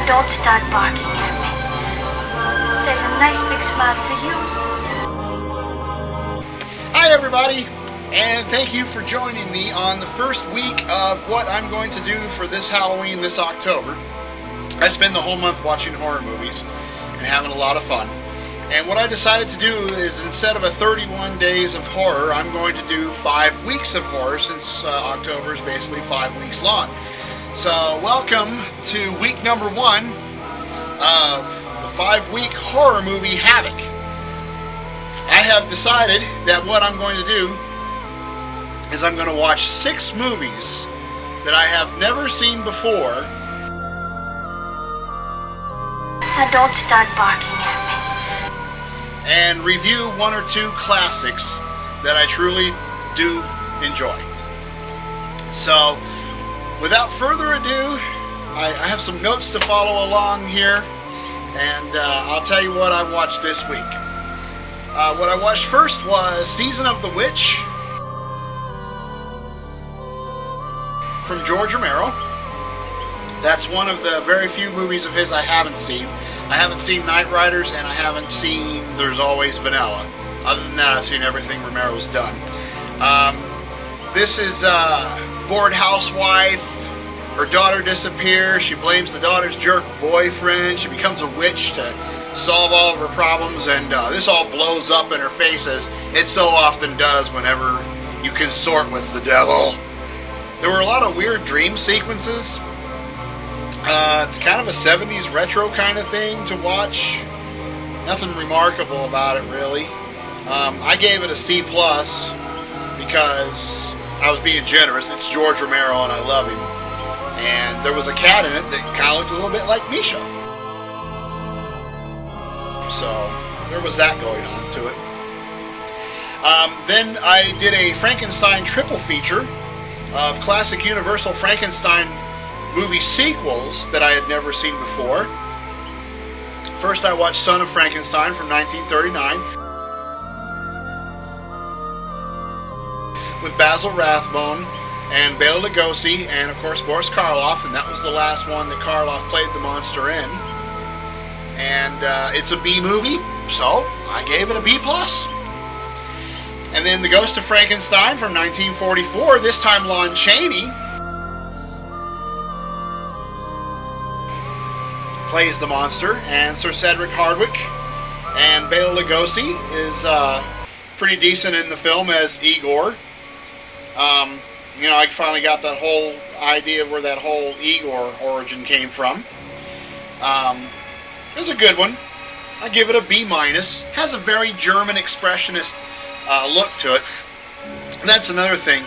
Now don't start barking at me. There's a nice big smile for you. Hi everybody, and thank you for joining me on the first week of what I'm going to do for this Halloween this October. I spend the whole month watching horror movies and having a lot of fun. And what I decided to do is, instead of a 31 days of horror, I'm going to do 5 weeks of horror, since October is basically 5 weeks long. So welcome to week number 1 of the 5-week horror movie Havoc. I have decided that what I'm going to do is I'm going to watch 6 movies that I have never seen before. Now don't start barking at me. And review 1 or 2 classics that I truly do enjoy. So, without further ado, I have some notes to follow along here, and I'll tell you what I watched this week. What I watched first was Season of the Witch from George Romero. That's one of the very few movies of his I haven't seen. I haven't seen Night Riders, and I haven't seen There's Always Vanilla. Other than that, I've seen everything Romero's done. This is a bored housewife. Her daughter disappears. She blames the daughter's jerk boyfriend. She becomes a witch to solve all of her problems, and this all blows up in her face, as it so often does whenever you consort with the devil. There were a lot of weird dream sequences. It's kind of a 70s retro kind of thing to watch. Nothing remarkable about it, really. I gave it a C+, because I was being generous. It's George Romero, and I love him. And there was a cat in it that kind of looked a little bit like Misha. So, there was that going on to it. Then I did a Frankenstein triple feature of classic Universal Frankenstein movie sequels that I had never seen before. First, I watched Son of Frankenstein from 1939 with Basil Rathbone and Bela Lugosi and, of course, Boris Karloff, and that was the last one that Karloff played the monster in. And it's a B movie, so I gave it a B+. And then The Ghost of Frankenstein from 1944, this time Lon Chaney plays the monster, and Sir Cedric Hardwicke, and Bela Lugosi is pretty decent in the film as Igor. You know, I finally got that whole idea of where that whole Igor origin came from. It was a good one. I give it a B-. Has a very German expressionist look to it. And that's another thing.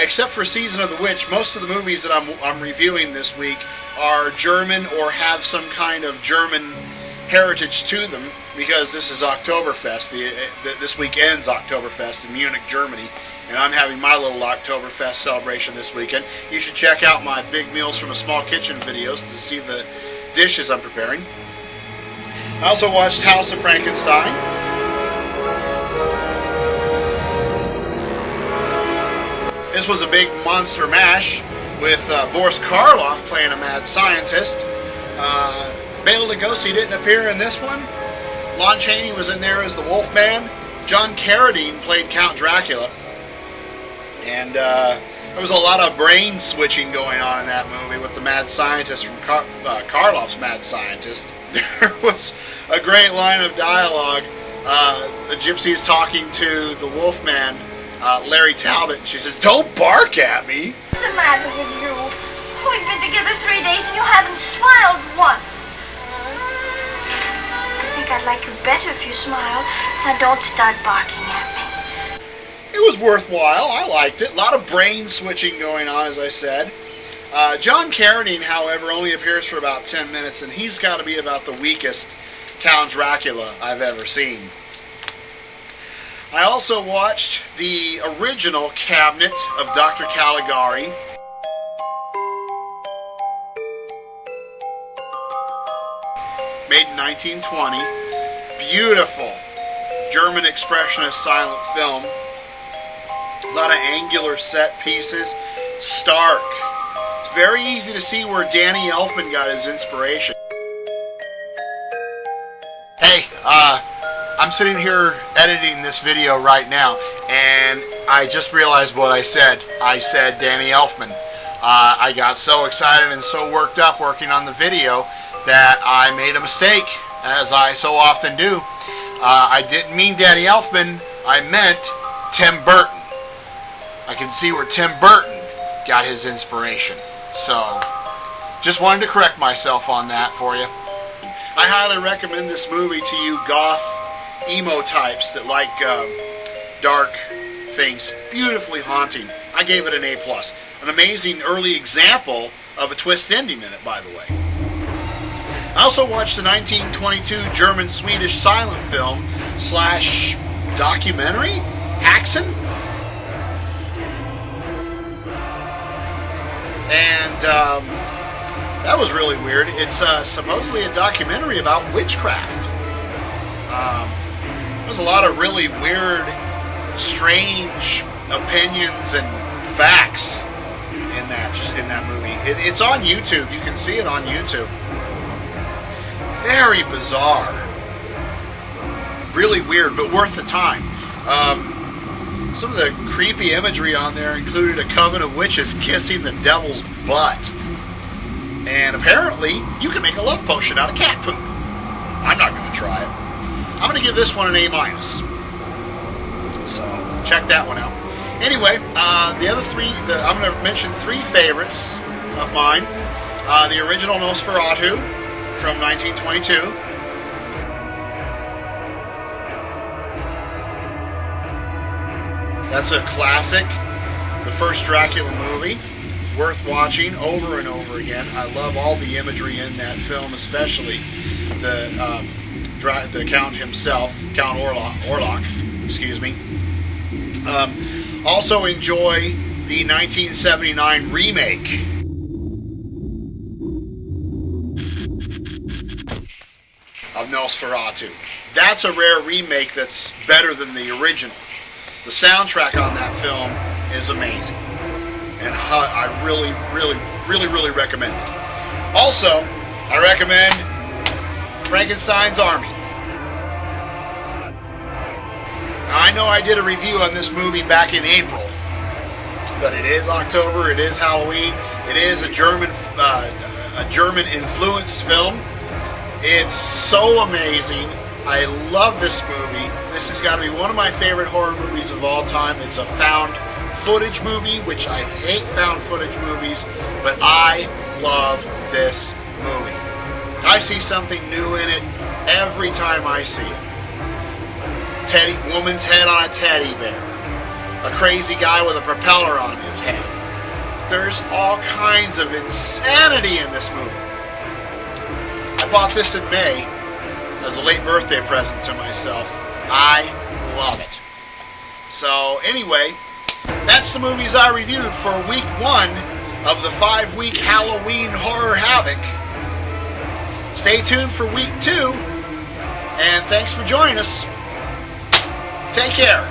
Except for Season of the Witch, most of the movies that I'm reviewing this week are German or have some kind of German heritage to them, because this is Oktoberfest. This week ends Oktoberfest in Munich, Germany, and I'm having my little Oktoberfest celebration this weekend. You should check out my Big Meals from a Small Kitchen videos to see the dishes I'm preparing. I also watched House of Frankenstein. This was a big monster mash with Boris Karloff playing a mad scientist. Bela Lugosi didn't appear in this one. Lon Chaney was in there as the Wolfman. John Carradine played Count Dracula. And there was a lot of brain switching going on in that movie with the mad scientist from Karloff's Mad Scientist. There was a great line of dialogue. The gypsy's talking to the Wolfman, Larry Talbot, and she says, "Don't bark at me." What's the matter with you? We've been together 3 days and you haven't smiled once. I think I'd like you better if you smiled. Now don't start barking at me. It was worthwhile. I liked it. A lot of brain switching going on, as I said. John Carradine, however, only appears for about 10 minutes, and he's got to be about the weakest Count Dracula I've ever seen. I also watched the original Cabinet of Dr. Caligari. Made in 1920. Beautiful German expressionist silent film. A lot of angular set pieces. Stark. It's very easy to see where Danny Elfman got his inspiration. I'm sitting here editing this video right now, and I just realized what I said. I said Danny Elfman. I got so excited and so worked up working on the video that I made a mistake, as I so often do. I didn't mean Danny Elfman, I meant Tim Burton. I can see where Tim Burton got his inspiration. So, just wanted to correct myself on that for you. I highly recommend this movie to you goth emo types that like dark things. Beautifully haunting. I gave it an A+. An amazing early example of a twist ending in it, by the way. I also watched the 1922 German-Swedish silent film / documentary, Haxen. And that was really weird. It's supposedly a documentary about witchcraft. There's a lot of really weird, strange opinions and facts in that movie. It's on YouTube. You can see it on YouTube. Very bizarre. Really weird, but worth the time. Some of the creepy imagery on there included a coven of witches kissing the devil's butt. And apparently, you can make a love potion out of cat poop. I'm not going to try it. I'm going to give this one an A-. So, check that one out. Anyway, the other three, I'm going to mention 3 favorites of mine. The original Nosferatu from 1922. That's a classic. The first Dracula movie. Worth watching over and over again. I love all the imagery in that film, especially the Count himself, Count Orlok, excuse me. Also enjoy the 1979 remake of Nosferatu. That's a rare remake that's better than the original. The soundtrack on that film is amazing. And I really, really, really, really recommend it. Also, I recommend Frankenstein's Army. Now, I know I did a review on this movie back in April, but it is October, it is Halloween, it is a German-influenced film. It's so amazing. I love this movie. This has got to be one of my favorite horror movies of all time. It's a found footage movie, which I hate found footage movies, but I love this movie. I see something new in it every time I see it. Woman's head on a teddy bear. A crazy guy with a propeller on his head. There's all kinds of insanity in this movie. I bought this in May as a late birthday present to myself. I love it. So anyway, that's the movies I reviewed for week 1 of the 5-week Halloween Horror Havoc. Stay tuned for week 2, and thanks for joining us. Take care.